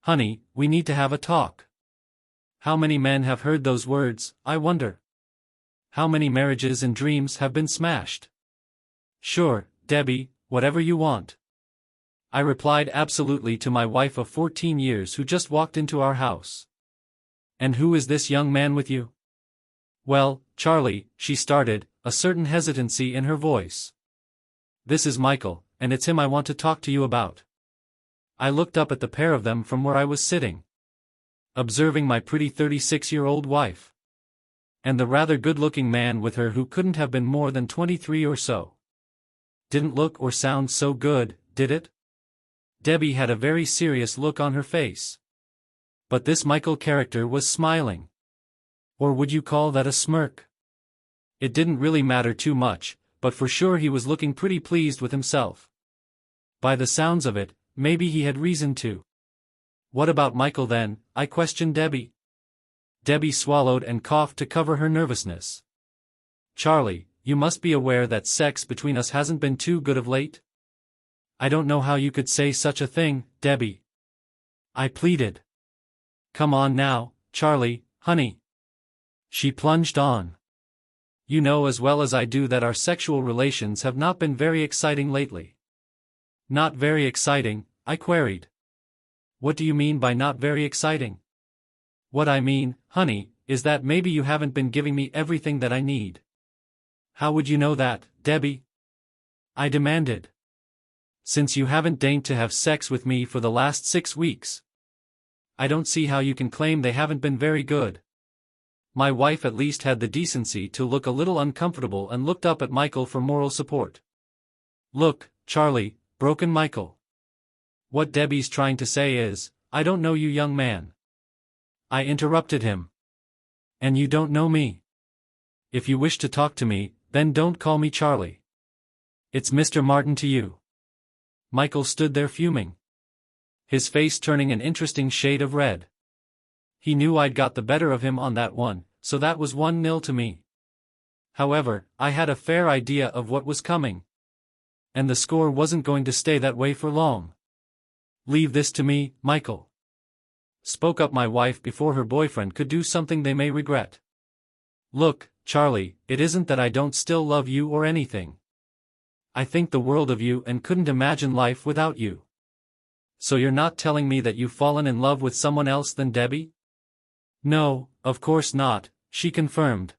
honey, we need to have a talk. How many men have heard those words, I wonder? How many marriages and dreams have been smashed? Sure, Debbie, whatever you want. I replied absolutely to my wife of 14 years who just walked into our house. And who is this young man with you? Well, Charlie, she started, a certain hesitancy in her voice. This is Michael, and it's him I want to talk to you about. I looked up at the pair of them from where I was sitting, observing my pretty 36-year-old wife, and the rather good-looking man with her who couldn't have been more than 23 or so. Didn't look or sound so good, did it? Debbie had a very serious look on her face. But this Michael character was smiling. Or would you call that a smirk? It didn't really matter too much, but for sure he was looking pretty pleased with himself. By the sounds of it, maybe he had reason to. What about Michael then? I questioned Debbie. Debbie swallowed and coughed to cover her nervousness. Charlie, you must be aware that sex between us hasn't been too good of late? I don't know how you could say such a thing, Debbie. I pleaded. Come on now, Charlie, honey. She plunged on. You know as well as I do that our sexual relations have not been very exciting lately. Not very exciting, I queried. What do you mean by not very exciting? What I mean, honey, is that maybe you haven't been giving me everything that I need. How would you know that, Debbie? I demanded. Since you haven't deigned to have sex with me for the last 6 weeks. I don't see how you can claim they haven't been very good. My wife at least had the decency to look a little uncomfortable and looked up at Michael for moral support. Look, Charlie, broken Michael. What Debbie's trying to say is, I don't know you, young man. I interrupted him. And you don't know me. If you wish to talk to me, then don't call me Charlie. It's Mr. Martin to you. Michael stood there fuming, his face turning an interesting shade of red. He knew I'd got the better of him on that one, so that was 1-0 to me. However, I had a fair idea of what was coming. And the score wasn't going to stay that way for long. Leave this to me, Michael. Spoke up my wife before her boyfriend could do something they may regret. Look, Charlie, it isn't that I don't still love you or anything. I think the world of you and couldn't imagine life without you. So you're not telling me that you've fallen in love with someone else than Debbie? No, of course not, she confirmed.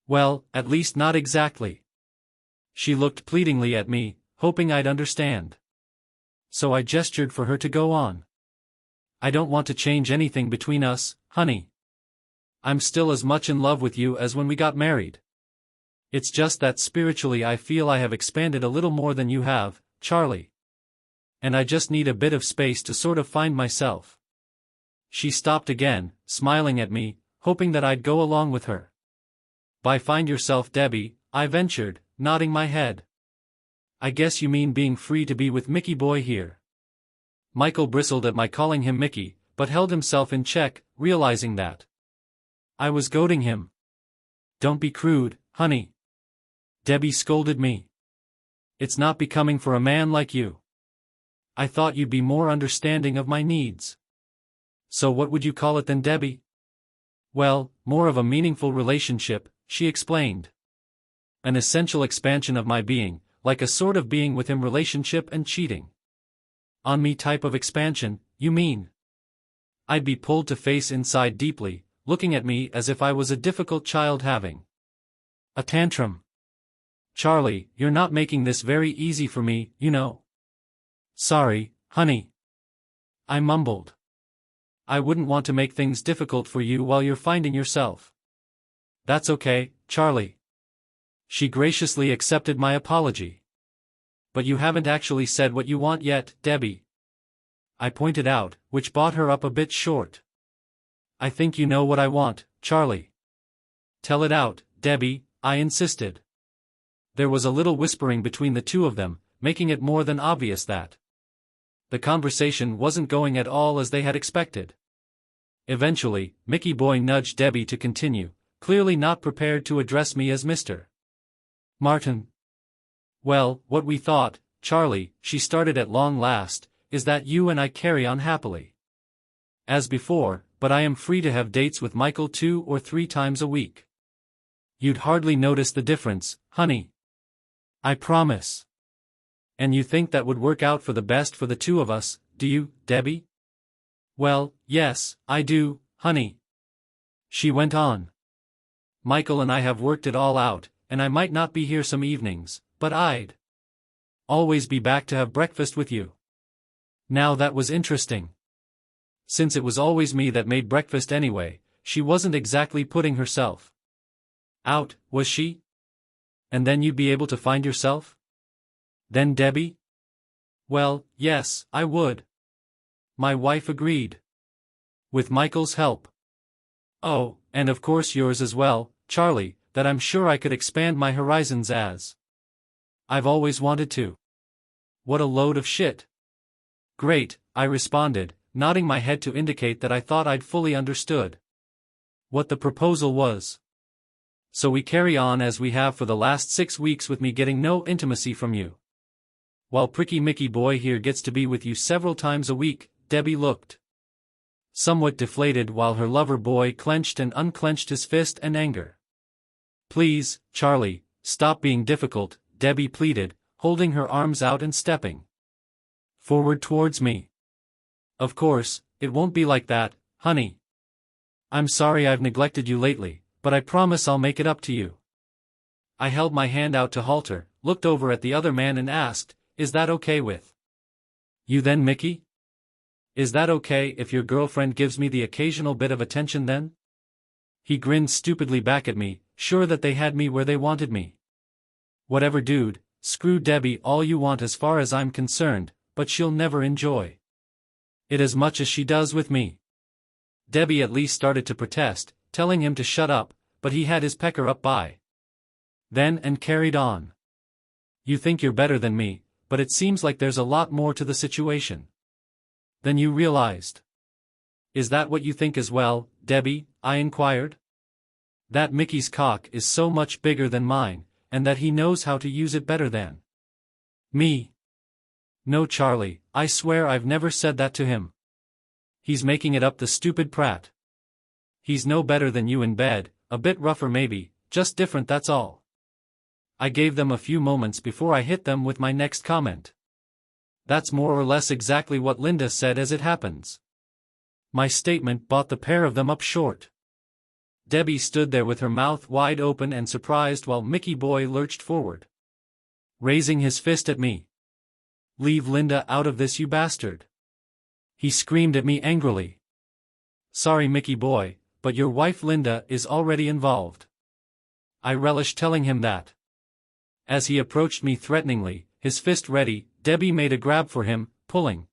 Well, at least not exactly. She looked pleadingly at me, hoping I'd understand. So I gestured for her to go on. I don't want to change anything between us, honey. I'm still as much in love with you as when we got married. It's just that spiritually I feel I have expanded a little more than you have, Charlie. And I just need a bit of space to sort of find myself. She stopped again, smiling at me, hoping that I'd go along with her. By find yourself, Debbie, I ventured, nodding my head. I guess you mean being free to be with Mickey boy here. Michael bristled at my calling him Mickey, but held himself in check, realizing that I was goading him. Don't be crude, honey. Debbie scolded me. It's not becoming for a man like you. I thought you'd be more understanding of my needs. So what would you call it then, Debbie? Well, more of a meaningful relationship, she explained. An essential expansion of my being, like a sort of being with him relationship and cheating. On me type of expansion, you mean? I'd be pulled to face inside deeply, looking at me as if I was a difficult child having a tantrum. Charlie, you're not making this very easy for me, you know. Sorry, honey. I mumbled. I wouldn't want to make things difficult for you while you're finding yourself. That's okay, Charlie. She graciously accepted my apology. But you haven't actually said what you want yet, Debbie. I pointed out, which brought her up a bit short. I think you know what I want, Charlie. Tell it out, Debbie, I insisted. There was a little whispering between the two of them, making it more than obvious that the conversation wasn't going at all as they had expected. Eventually, Mickey boy nudged Debbie to continue, clearly not prepared to address me as Mr. Martin. Well, what we thought, Charlie, she started at long last, is that you and I carry on happily. as before, but I am free to have dates with Michael 2 or 3 times a week. You'd hardly notice the difference, honey. I promise. And you think that would work out for the best for the two of us, do you, Debbie? Well, yes, I do, honey. She went on. Michael and I have worked it all out, and I might not be here some evenings, but I'd always be back to have breakfast with you. Now that was interesting. Since it was always me that made breakfast anyway, she wasn't exactly putting herself out, was she? And then you'd be able to find yourself? Then Debbie? Well, yes, I would. My wife agreed. With Michael's help. Oh, and of course yours as well, Charlie, that I'm sure I could expand my horizons as I've always wanted to. What a load of shit. Great, I responded, nodding my head to indicate that I thought I'd fully understood what the proposal was. So we carry on as we have for the last 6 weeks with me getting no intimacy from you. While pricky Mickey boy here gets to be with you several times a week, Debbie looked somewhat deflated while her lover boy clenched and unclenched his fist in anger. Please, Charlie, stop being difficult, Debbie pleaded, holding her arms out and stepping forward towards me. Of course, it won't be like that, honey. I'm sorry I've neglected you lately, but I promise I'll make it up to you. I held my hand out to halt her, looked over at the other man and asked, is that okay with you then, Mickey? Is that okay if your girlfriend gives me the occasional bit of attention then? He grinned stupidly back at me, sure that they had me where they wanted me. Whatever dude, screw Debbie all you want as far as I'm concerned, but she'll never enjoy it as much as she does with me. Debbie at least started to protest, telling him to shut up, but he had his pecker up by then and carried on. You think you're better than me, but it seems like there's a lot more to the situation than you realized. Is that what you think as well, Debbie? I inquired. That Mickey's cock is so much bigger than mine, and that he knows how to use it better than me. No, Charlie, I swear I've never said that to him. He's making it up, the stupid prat. He's no better than you in bed, a bit rougher maybe, just different, that's all. I gave them a few moments before I hit them with my next comment. That's more or less exactly what Linda said as it happens. My statement brought the pair of them up short. Debbie stood there with her mouth wide open and surprised while Mickey boy lurched forward, raising his fist at me. Leave Linda out of this, you bastard. He screamed at me angrily. Sorry, Mickey boy, but your wife Linda is already involved. I relished telling him that. As he approached me threateningly, his fist ready, Debbie made a grab for him, pulling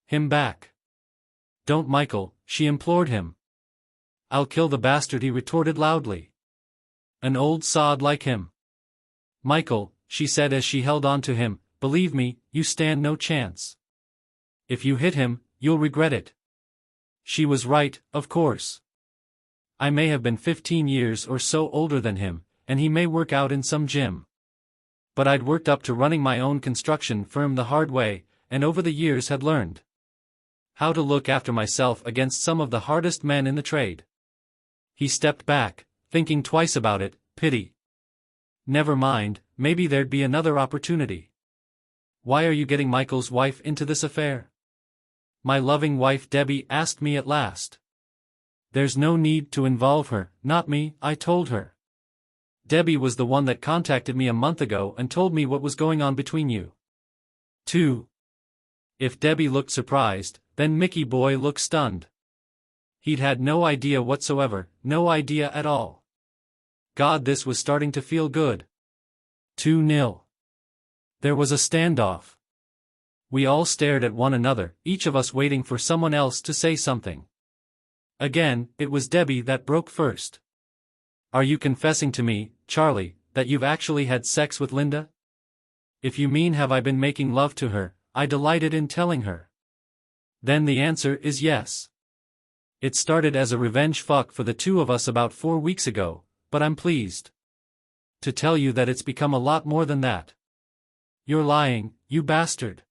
him back. Don't, Michael, she implored him. I'll kill the bastard, he retorted loudly. An old sod like him. Michael, she said as she held on to him, believe me, you stand no chance. If you hit him, you'll regret it. She was right, of course. I may have been 15 years or so older than him, and he may work out in some gym. But I'd worked up to running my own construction firm the hard way, and over the years had learned how to look after myself against some of the hardest men in the trade. He stepped back, thinking twice about it. Pity. Never mind, maybe there'd be another opportunity. Why are you getting Michael's wife into this affair? My loving wife Debbie asked me at last. There's no need to involve her, not me, I told her. Debbie was the one that contacted me a month ago and told me what was going on between you two. If Debbie looked surprised, then Mickey boy looked stunned. He'd had no idea whatsoever, no idea at all. God, this was starting to feel good. 2-0. There was a standoff. We all stared at one another, each of us waiting for someone else to say something. Again, it was Debbie that broke first. Are you confessing to me, Charlie, that you've actually had sex with Linda? If you mean have I been making love to her, I delighted in telling her. Then the answer is yes. It started as a revenge fuck for the two of us about 4 weeks ago, but I'm pleased to tell you that it's become a lot more than that. You're lying, you bastard.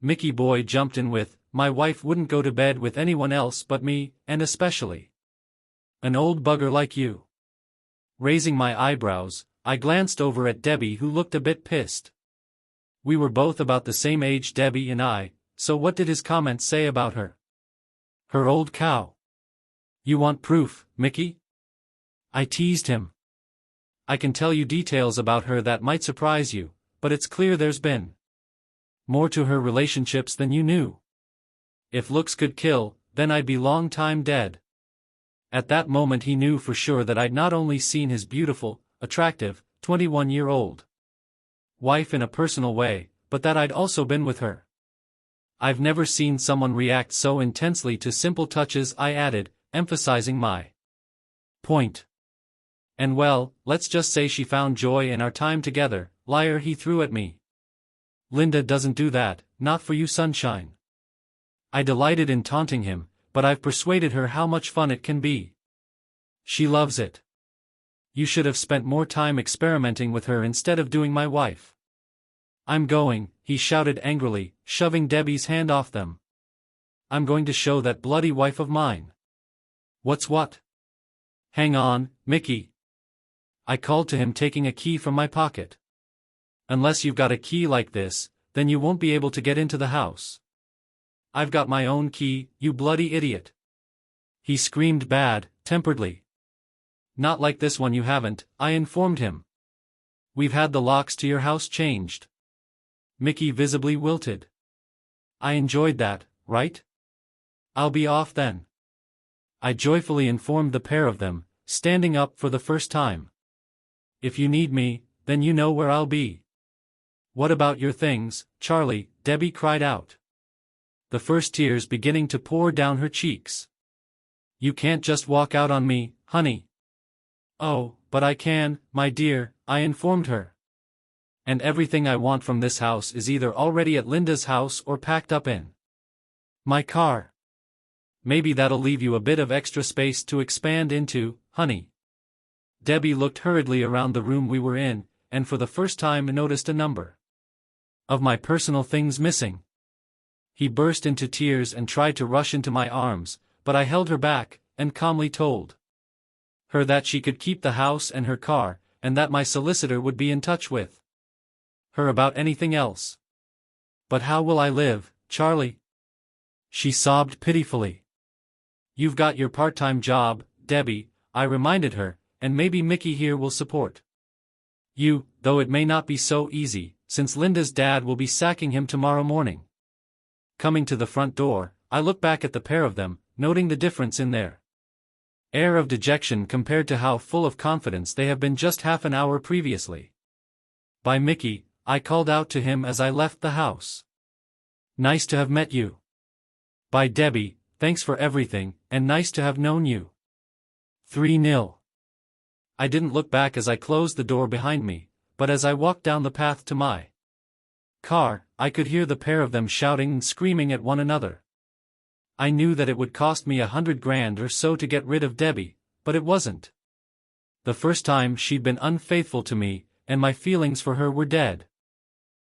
Mickey boy jumped in with, my wife wouldn't go to bed with anyone else but me, and especially an old bugger like you. Raising my eyebrows, I glanced over at Debbie, who looked a bit pissed. We were both about the same age, Debbie and I, so what did his comments say about her? Her old cow. You want proof, Mickey? I teased him. I can tell you details about her that might surprise you, but it's clear there's been more to her relationships than you knew. If looks could kill, then I'd be long time dead. At that moment he knew for sure that I'd not only seen his beautiful, attractive, 21-year-old wife in a personal way, but that I'd also been with her. I've never seen someone react so intensely to simple touches, I added, emphasizing my point. And well, let's just say she found joy in our time together, liar, he threw at me. Linda doesn't do that, not for you, sunshine. I delighted in taunting him, but I've persuaded her how much fun it can be. She loves it. You should have spent more time experimenting with her instead of doing my wife. I'm going, he shouted angrily, shoving Debbie's hand off them. I'm going to show that bloody wife of mine. What's what? Hang on, Mickey. I called to him, taking a key from my pocket. Unless you've got a key like this, then you won't be able to get into the house. I've got my own key, you bloody idiot. He screamed bad-temperedly. Not like this one, you haven't, I informed him. We've had the locks to your house changed. Mickey visibly wilted. I enjoyed that, right? I'll be off then. I joyfully informed the pair of them, standing up for the first time. If you need me, then you know where I'll be. What about your things, Charlie? Debbie cried out, the first tears beginning to pour down her cheeks. You can't just walk out on me, honey. Oh, but I can, my dear, I informed her. And everything I want from this house is either already at Linda's house or packed up in my car. Maybe that'll leave you a bit of extra space to expand into, honey. Debbie looked hurriedly around the room we were in, and for the first time noticed a number of my personal things missing. He burst into tears and tried to rush into my arms, but I held her back, and calmly told her that she could keep the house and her car, and that my solicitor would be in touch with her about anything else. But how will I live, Charlie? She sobbed pitifully. You've got your part-time job, Debbie, I reminded her, and maybe Mickey here will support you, though it may not be so easy, since Linda's dad will be sacking him tomorrow morning. Coming to the front door, I looked back at the pair of them, noting the difference in their air of dejection compared to how full of confidence they have been just half an hour previously. By Mickey, I called out to him as I left the house. Nice to have met you. By Debbie, thanks for everything, and nice to have known you. 3-0. I didn't look back as I closed the door behind me, but as I walked down the path to my car, I could hear the pair of them shouting and screaming at one another. I knew that it would cost me $100,000 or so to get rid of Debbie, but it wasn't the first time she'd been unfaithful to me, and my feelings for her were dead.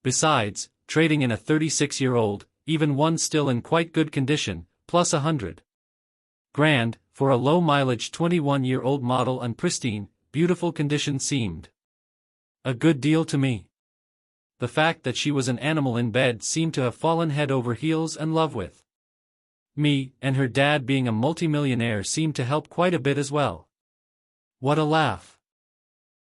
Besides, trading in a 36-year-old, even one still in quite good condition, plus $100,000 for a low-mileage 21-year-old model and pristine, beautiful condition seemed a good deal to me. The fact that she was an animal in bed seemed to have fallen head over heels in love with me, and her dad being a multimillionaire seemed to help quite a bit as well. What a laugh.